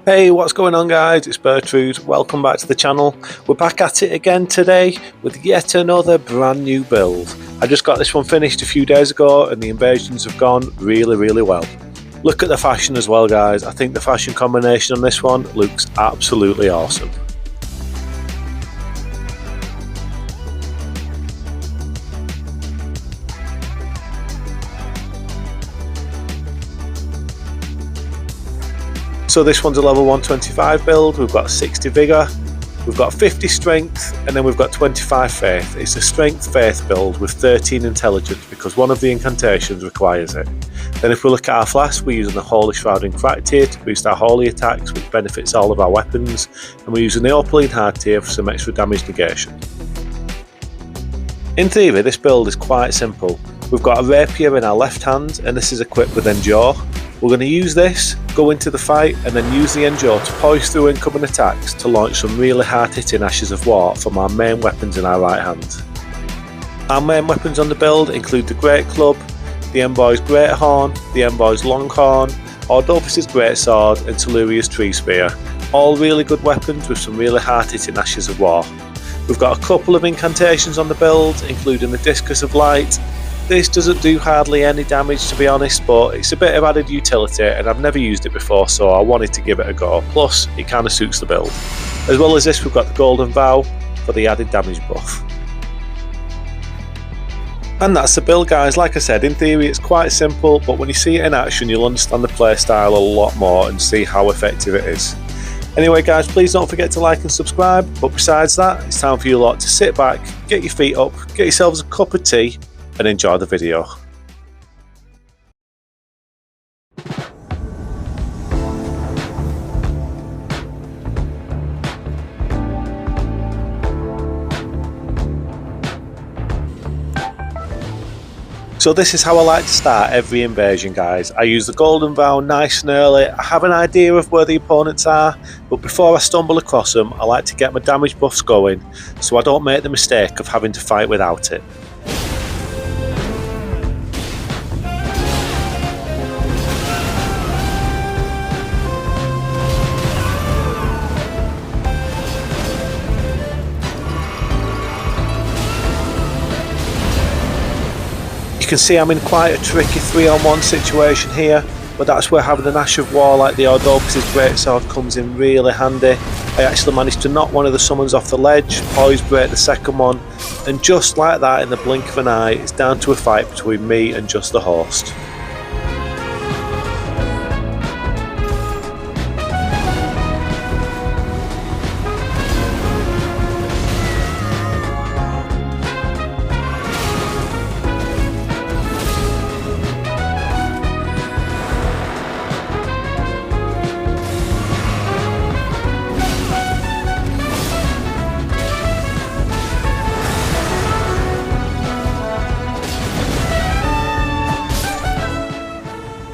Hey, what's going on guys? It's Bertrude. Welcome back to the channel. We're back at it again today with yet another brand new build. I just got this one finished a few days ago and the invasions have gone really well. Look at the fashion as well guys. I think the fashion combination on this one looks absolutely awesome. So this one's a level 125 build, we've got 60 vigour, we've got 50 strength, and then we've got 25 faith. It's a strength faith build with 13 intelligence because one of the incantations requires it. Then if we look at our flask, we're using the Holy Shrouding Crack tier to boost our holy attacks, which benefits all of our weapons, and we're using the Opaline Hard tier for some extra damage negation. In theory, this build is quite simple. We've got a rapier in our left hand, and this is equipped with Endure. We're going to use this, go into the fight, and then use the Endure to poise through incoming attacks to launch some really hard-hitting Ashes of War from our main weapons in our right hand. Our main weapons on the build include the Great Club, the Envoy's Great Horn, the Envoy's Long Horn, Ordovus' Great Sword, and Telluria's Tree Spear. All really good weapons with some really hard-hitting Ashes of War. We've got a couple of incantations on the build, including the Discus of Light. This doesn't do hardly any damage to be honest, but it's a bit of added utility and I've never used it before, so I wanted to give it a go. Plus, it kind of suits the build. As well as this, we've got the Golden Vow for the added damage buff. And that's the build guys. Like I said, in theory it's quite simple, but when you see it in action you'll understand the playstyle a lot more and see how effective it is. Anyway guys, please don't forget to like and subscribe, but besides that, it's time for you lot to sit back, get your feet up, get yourselves a cup of tea, and enjoy the video. So this is how I like to start every invasion guys. I use the Golden Vow nice and early. I have an idea of where the opponents are, but before I stumble across them I like to get my damage buffs going so I don't make the mistake of having to fight without it. You can see I'm in quite a tricky 3-on-1 situation here, but that's where having an Ash of War like the Ordovus' Greatsword comes in really handy. I actually managed to knock one of the summons off the ledge, poise break the second one, and just like that in the blink of an eye it's down to a fight between me and just the host.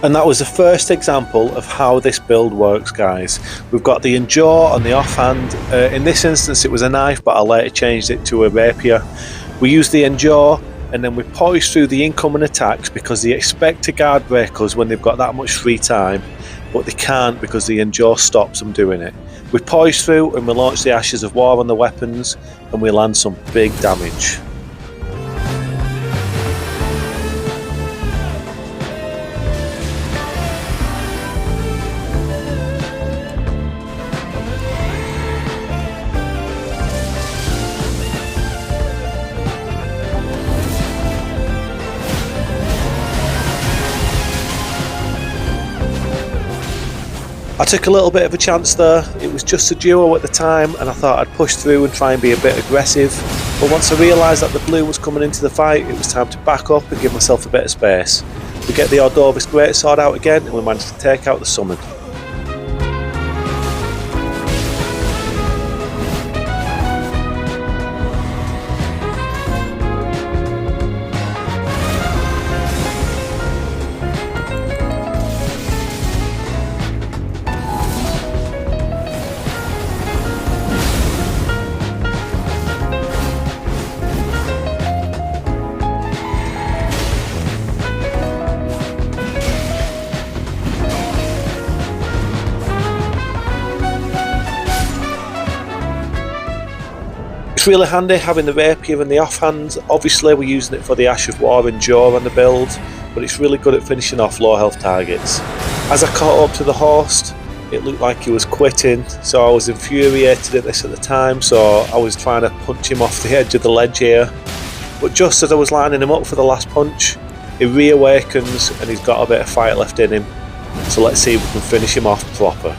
And that was the first example of how this build works guys. We've got the Endure on the offhand. In this instance it was a knife, but I later changed it to a rapier. We use the Endure and then we poise through the incoming attacks because they expect to guard break us when they've got that much free time, but they can't because the Endure stops them doing it. We poise through and we launch the Ashes of War on the weapons and we land some big damage. I took a little bit of a chance there. It was just a duo at the time and I thought I'd push through and try and be a bit aggressive, but once I realised that the blue was coming into the fight it was time to back up and give myself a bit of space. We get the Ordovus Greatsword out again and we managed to take out the summon. It's really handy having the rapier and the offhand. Obviously we're using it for the Ash of War and Jaw on the build, but it's really good at finishing off low health targets. As I caught up to the host, it looked like he was quitting, so I was infuriated at this at the time, so I was trying to punch him off the edge of the ledge here. But just as I was lining him up for the last punch, he reawakens and he's got a bit of fight left in him. So let's see if we can finish him off proper.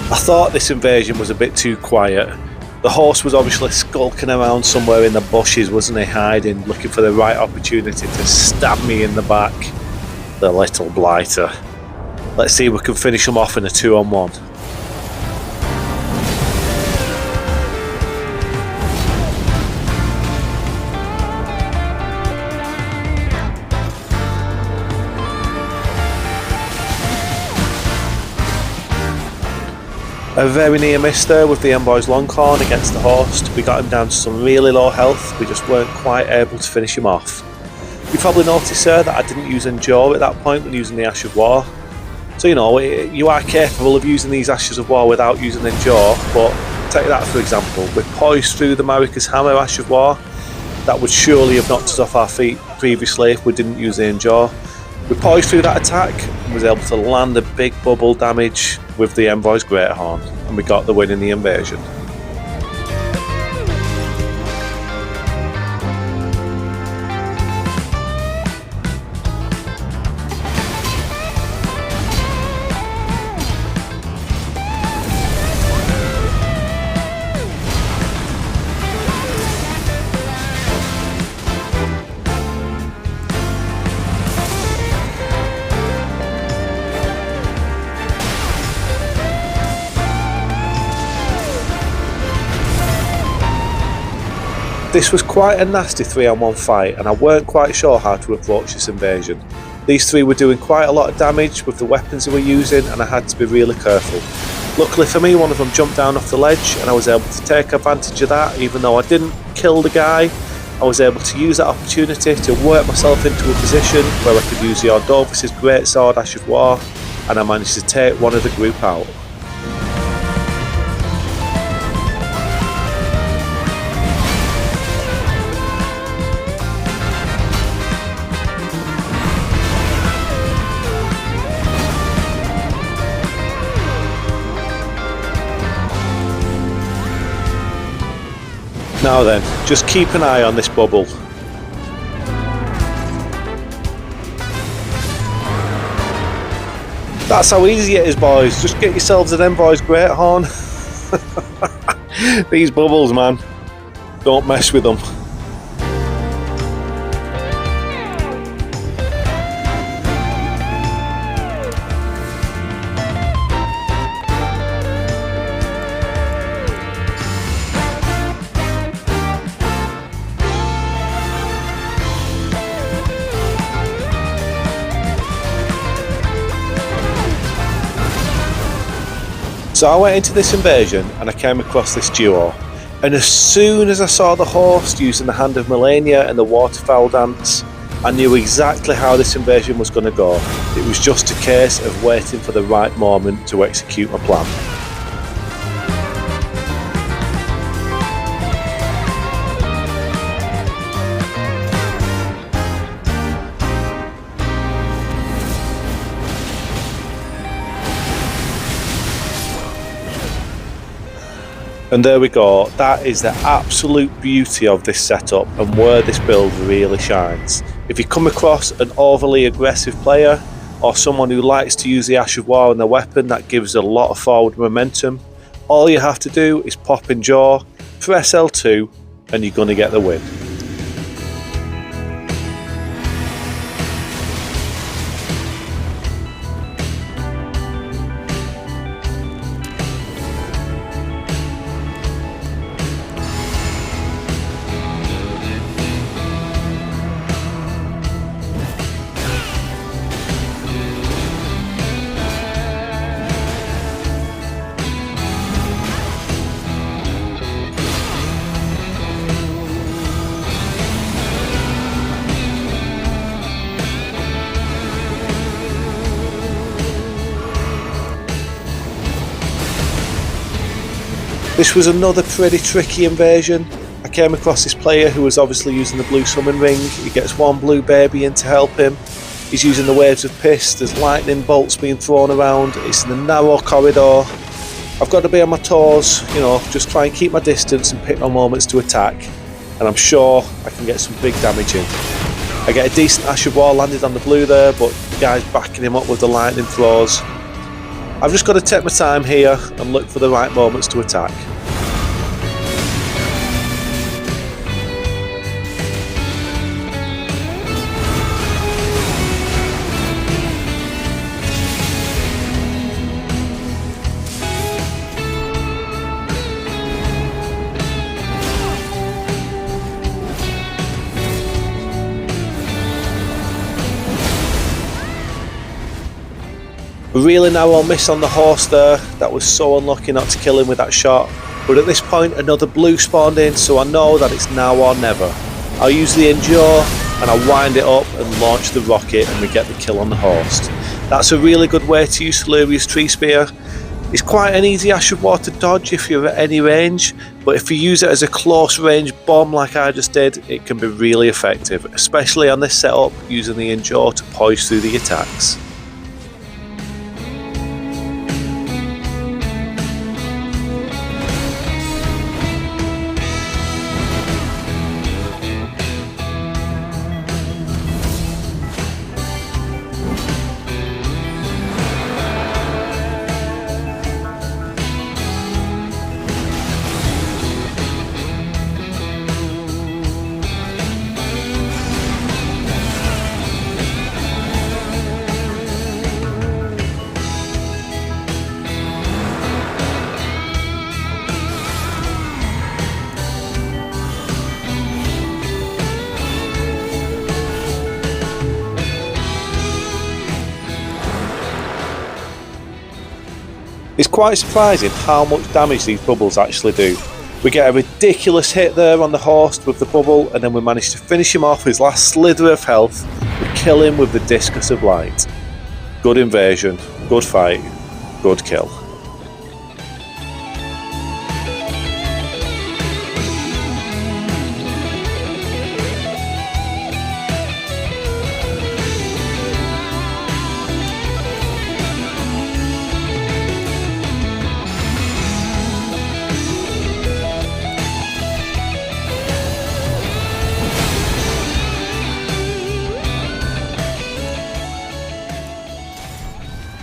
I thought this invasion was a bit too quiet. The horse was obviously skulking around somewhere in the bushes, wasn't he, hiding, looking for the right opportunity to stab me in the back. The little blighter. Let's see if we can finish him off in a 2-on-1. A very near miss there with the Envoy's Longhorn against the horse. We got him down to some really low health, we just weren't quite able to finish him off. You probably noticed there that I didn't use Endure at that point when using the Ash of War. So you know, you are capable of using these Ashes of War without using Endure, but take that for example, with Poise through the Marika's Hammer Ash of War, that would surely have knocked us off our feet previously if we didn't use the Endure. We poised through that attack and was able to land a big bubble damage with the Envoy's Great Horn, and we got the win in the invasion. This was quite a nasty 3-on-1 fight, and I weren't quite sure how to approach this invasion. These three were doing quite a lot of damage with the weapons they were using, and I had to be really careful. Luckily for me, one of them jumped down off the ledge and I was able to take advantage of that. Even though I didn't kill the guy, I was able to use that opportunity to work myself into a position where I could use the Ordovus' Greatsword Ash of War, and I managed to take one of the group out. Now then, just keep an eye on this bubble. That's how easy it is, boys. Just get yourselves an Envoy's Great Horn. These bubbles, man. Don't mess with them. So I went into this invasion and I came across this duo, and as soon as I saw the host using the Hand of Melania and the Waterfowl Dance, I knew exactly how this invasion was going to go. It was just a case of waiting for the right moment to execute my plan. And there we go, that is the absolute beauty of this setup and where this build really shines. If you come across an overly aggressive player, or someone who likes to use the Ash of War in their weapon, that gives a lot of forward momentum. All you have to do is pop Endure, press L2, and you're going to get the win. This was another pretty tricky invasion. I came across this player who was obviously using the blue summon ring. He gets one blue baby in to help him. He's using the waves of piss, there's lightning bolts being thrown around, it's in a narrow corridor. I've got to be on my toes, just try and keep my distance and pick my moments to attack, and I'm sure I can get some big damage in. I get a decent Ash of War landed on the blue there, but the guy's backing him up with the lightning throws. I've just got to take my time here and look for the right moments to attack. A really narrow miss on the horse there. That was so unlucky not to kill him with that shot. But at this point another blue spawned in, so I know that it's now or never. I'll use the Endure and I'll wind it up and launch the rocket and we get the kill on the horse. That's a really good way to use Hilarious Tree Spear. It's quite an easy Ash of War to dodge if you're at any range, but if you use it as a close range bomb like I just did, it can be really effective, especially on this setup using the Endure to poise through the attacks. It's quite surprising how much damage these bubbles actually do. We get a ridiculous hit there on the horse with the bubble, and then we manage to finish him off his last slither of health. We kill him with the Discus of Light. Good invasion, good fight, good kill.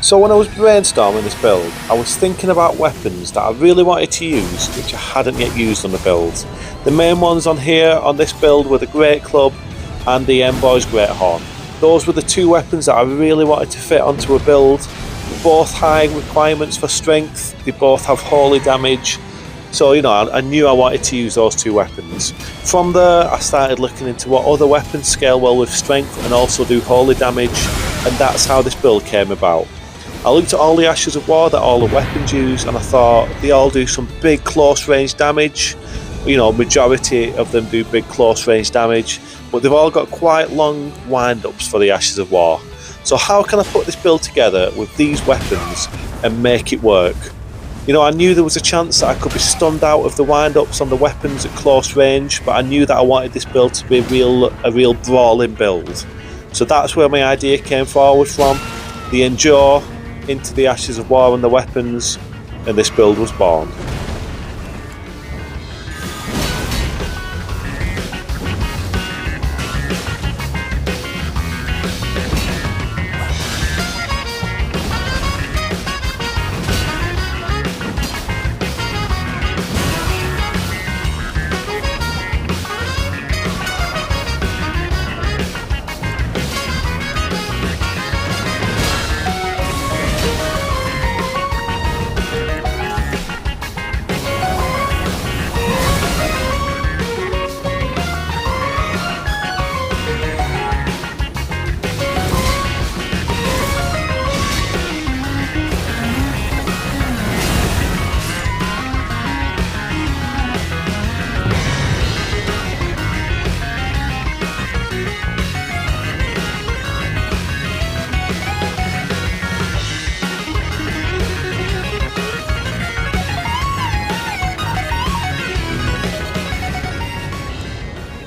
So when I was brainstorming this build, I was thinking about weapons that I really wanted to use which I hadn't yet used on the build. The main ones on here on this build were the Great Club and the Boy's Great Horn. Those were the two weapons that I really wanted to fit onto a build. Both high requirements for strength, they both have holy damage, so I knew I wanted to use those two weapons. From there I started looking into what other weapons scale well with strength and also do holy damage, and that's how this build came about. I looked at all the Ashes of War that all the weapons use, and I thought they all do some big close range damage. Majority of them do big close range damage, but they've all got quite long wind-ups for the Ashes of War. So how can I put this build together with these weapons and make it work? I knew there was a chance that I could be stunned out of the wind-ups on the weapons at close range, but I knew that I wanted this build to be a real brawling build. So that's where my idea came forward from. The Endure into the Ashes of War and the weapons, and this build was born.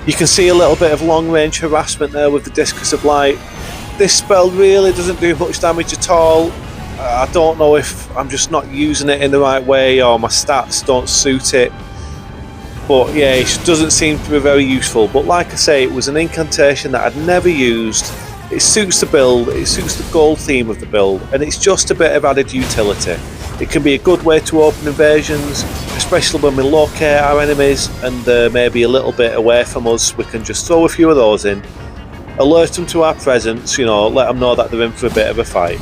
You can see a little bit of long range harassment there with the Discus of Light. This spell really doesn't do much damage at all. I don't know if I'm just not using it in the right way or my stats don't suit it. But yeah, it doesn't seem to be very useful. But like I say, it was an incantation that I'd never used. It suits the build, it suits the gold theme of the build, and it's just a bit of added utility. It can be a good way to open invasions, especially when we locate our enemies and they're maybe a little bit away from us. We can just throw a few of those in, alert them to our presence, you know, let them know that they're in for a bit of a fight.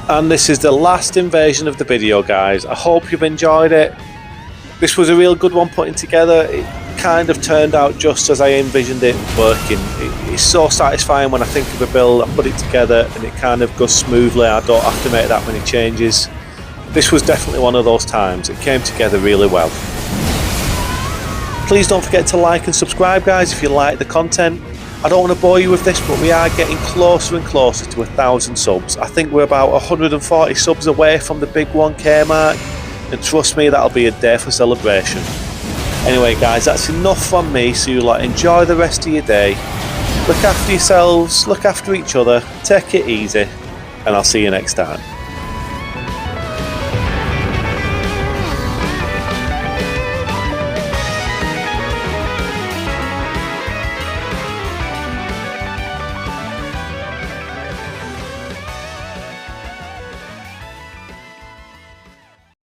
And this is the last invasion of the video, guys. I hope you've enjoyed it. This was a real good one putting together. It kind of turned out just as I envisioned it working. It's so satisfying when I think of a build, I put it together and it kind of goes smoothly. I don't have to make that many changes. This was definitely one of those times. It came together really well. Please don't forget to like and subscribe, guys, if you like the content. I don't want to bore you with this, but we are getting closer and closer to 1,000 subs. I think we're about 140 subs away from the big 1k mark, and trust me, that'll be a day for celebration. Anyway guys, that's enough from me, so you enjoy the rest of your day. Look after yourselves, look after each other, take it easy, and I'll see you next time.